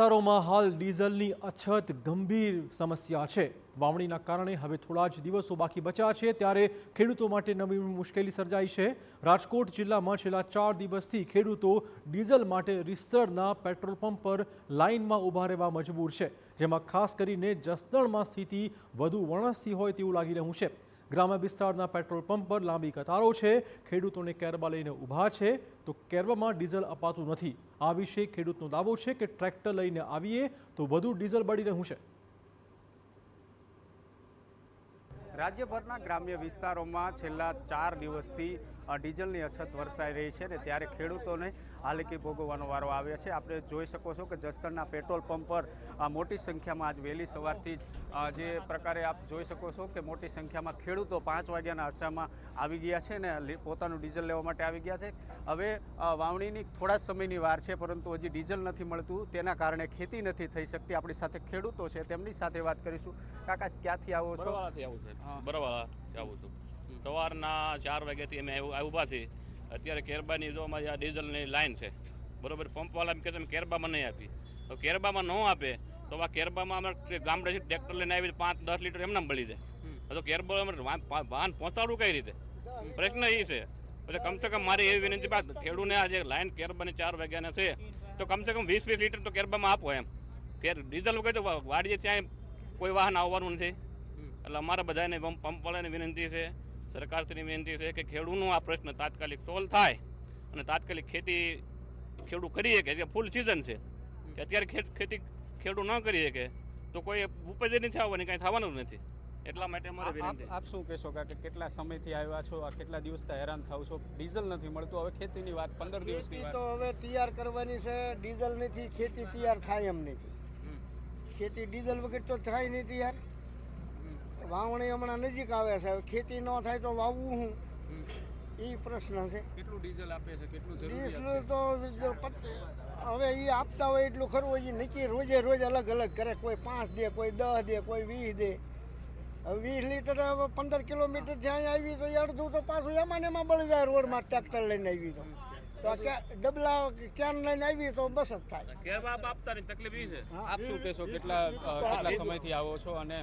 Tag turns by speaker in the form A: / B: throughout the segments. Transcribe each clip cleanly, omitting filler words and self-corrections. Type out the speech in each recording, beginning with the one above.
A: વિસ્તારોમાં હાલ ડીઝલની અછત ગંભીર સમસ્યા છે। વાવણીના કારણે હવે થોડા જ દિવસો બાકી બચ્યા છે, ત્યારે ખેડૂતો માટે નવી મુશ્કેલી સર્જાઈ છે। રાજકોટ જિલ્લામાં છેલ્લા 4 દિવસથી ખેડૂતો ડીઝલ માટે રીસદરના પેટ્રોલ પંપ પર લાઇનમાં ઊભા રહેવા મજબૂર છે, જેમાં ખાસ કરીને જસદણમાં સ્થિતિ વધુ વણસતી હોય તેવું લાગી રહ્યું છે। ગ્રામ્ય વિસ્તારના પેટ્રોલ પંપ પર લાંબી કતારો છે। ખેડૂતોને કેરબા લઈને ઊભા છે તો કેરબામાં ડીઝલ અપાતું નથી। આ વિશે ખેડૂતનો દાવો છે કે ટ્રેક્ટર લઈને આવીએ તો વધુ ડીઝલ બળી રહ્યું છે।
B: રાજ્યભરના ગ્રામ્ય વિસ્તારોમાં છેલ્લા 4 દિવસથી ડીઝલની અછત વરસાઈ રહી છે, ને ત્યારે ખેડૂતોને હાલાકી ભોગવવાનો વારો આવ્યો છે। આપણે જોઈ શકો છો કે જસદણના પેટ્રોલ પંપ પર મોટી સંખ્યામાં આજ વહેલી સવારથી જે પ્રકારે આપ જોઈ શકો છો કે મોટી સંખ્યામાં ખેડૂતો 5 વાગ્યાના અરસામાં આવી ગયા છે ને પોતાનું ડીઝલ લેવા માટે આવી ગયા છે। હવે વાવણીની થોડા સમયની વાર છે, પરંતુ હજી ડીઝલ નથી મળતું, તેના કારણે ખેતી નથી થઈ શકતી। આપણી સાથે ખેડૂતો છે, તેમની સાથે વાત કરીશું। કાકા, ક્યાંથી આવો છો?
C: બરાબર આવું છું। સવારના 4 વાગ્યાથી અમે ઊભા છીએ। અત્યારે કેરબાની જો અમારી આ ડીઝલની લાઈન છે, બરોબર। પંપવાળા એમ કહે છે કેરબામાં નહીં આપી, તો કેરબામાં ન આપે તો આ કેરબામાં અમે ગામડેથી ટ્રેક્ટર લઈને આવી 5-10 લીટર એમને બળી જાય, તો કેરબા વાહન પહોંચાડવું કઈ રીતે? પ્રશ્ન એ છે। એટલે કમસે કમ મારી એવી વિનંતી બાદ ખેડૂતને આજે લાઈન કેરબાની 4 વાગ્યાને છે, તો કમસે કમ 20-20 લીટર તો કેરબામાં આપો એમ। ડીઝલ વગર તો વાડીએ ત્યાં કોઈ વાહન આવવાનું નથી। એટલે અમારા બધાને પંપવાળાની વિનંતી છે, સરકારશ્રીની વિનંતી છે કે ખેડૂતનો આ પ્રશ્ન તાત્કાલિક સોલ્વ થાય અને તાત્કાલિક ખેતી ખેડૂત કરી શકે। ફૂલ સિઝન છે કે અત્યારે ખેતી ખેડૂત ન કરી શકે તો કોઈ ઉપજ નથી આવવાની, કાંઈ થવાનું જ નથી। એટલા માટે અમારે વિનંતી।
B: આપ શું કહેશો કે કેટલા સમયથી આવ્યા છો, આ કેટલા દિવસથી હેરાન થાવ છો? ડીઝલ નથી મળતું, હવે ખેતીની વાત 15 દિવસની વાત
D: તો હવે તૈયાર કરવાની છે। ડીઝલ નથી, ખેતી તૈયાર થાય એમ નથી। ખેતી ડીઝલ વગર તો થાય નહીં તૈયાર। વાવણી હમણાં નજીક આવે છે, ખેતી ન થાય તો વાવવું શું, એ પ્રશ્ન છે।
B: કેટલું ડીઝલ આપે છે, કેટલું
D: ડીઝલ તો હવે એ આપતા હોય એટલું ખરું, એ નક્કી રોજે રોજ અલગ અલગ કરે। કોઈ 5 દે, કોઈ 10 દે, કોઈ 20 દે। હવે 20 લીટર 15 કિલોમીટર જ્યાં આવી તો અડધું તો પાછું એમાં ને એમાં બળી જાય રોડમાં ટ્રેક્ટર લઈને આવી તો ડબલા ક્યાન લઈને આવી તો બસ જ થાય।
C: કેરબા આપતાની તકલીફ એ છે।
B: આપ શું કહેશો, કેટલા સમયથી આવો છો અને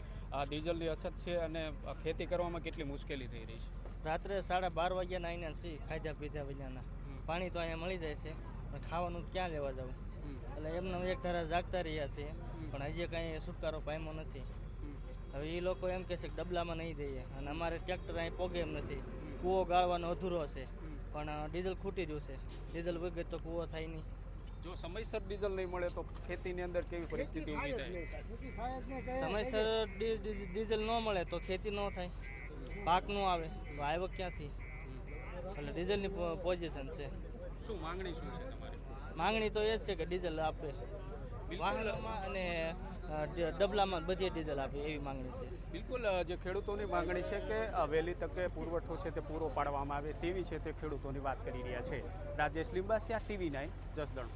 B: ડીઝલની અછત છે અને ખેતી કરવામાં કેટલી મુશ્કેલી થઈ રહી છે?
E: રાત્રે 12:30 વાગ્યાના અહીંયા છીએ, ખાધા પીધા વજાના। પાણી તો અહીંયા મળી જાય છે, પણ ખાવાનું ક્યાં લેવા જવું? એટલે એમને એક ધારા જાગતા રહ્યા છે, પણ હજી કાંઈ છુટકારો પામ્યો નથી। હવે એ લોકો એમ કહે છે કે ડબલામાં નહીં દઈએ, અને અમારે ટ્રેક્ટર અહીં પોગે એમ નથી। કૂવો ગાળવાનો અધૂરો છે, પણ ડીઝલ ખૂટી રહ્યું છે। ડીઝલ વગર તો કૂવો થાય નહીં।
B: જો સમયસર ડીઝલ નહીં મળે તો ખેતીની અંદર કેવી પરિસ્થિતિ ઊભી થાય?
E: સમયસર ડીઝલ ન મળે તો ખેતી ન થાય, પાક ન આવે તો આવક ક્યાંથી? એટલે ડીઝલની પોઝિશન છે।
B: શું માંગણી શું છે તમારી?
E: માંગણી તો એ જ છે કે ડીઝલ આપે વાહનોમાં અને ડબલામાં બધી ડીઝલ આપે, એવી માંગણી છે।
B: બિલકુલ, જે ખેડૂતોની માંગણી છે કે વહેલી તકે પુરવઠો છે તે પૂરો પાડવામાં આવે તેવી છે તે ખેડૂતોની વાત કરી રહ્યા છે। રાજેશ લિંબાસિયા, TV9, જસદણ।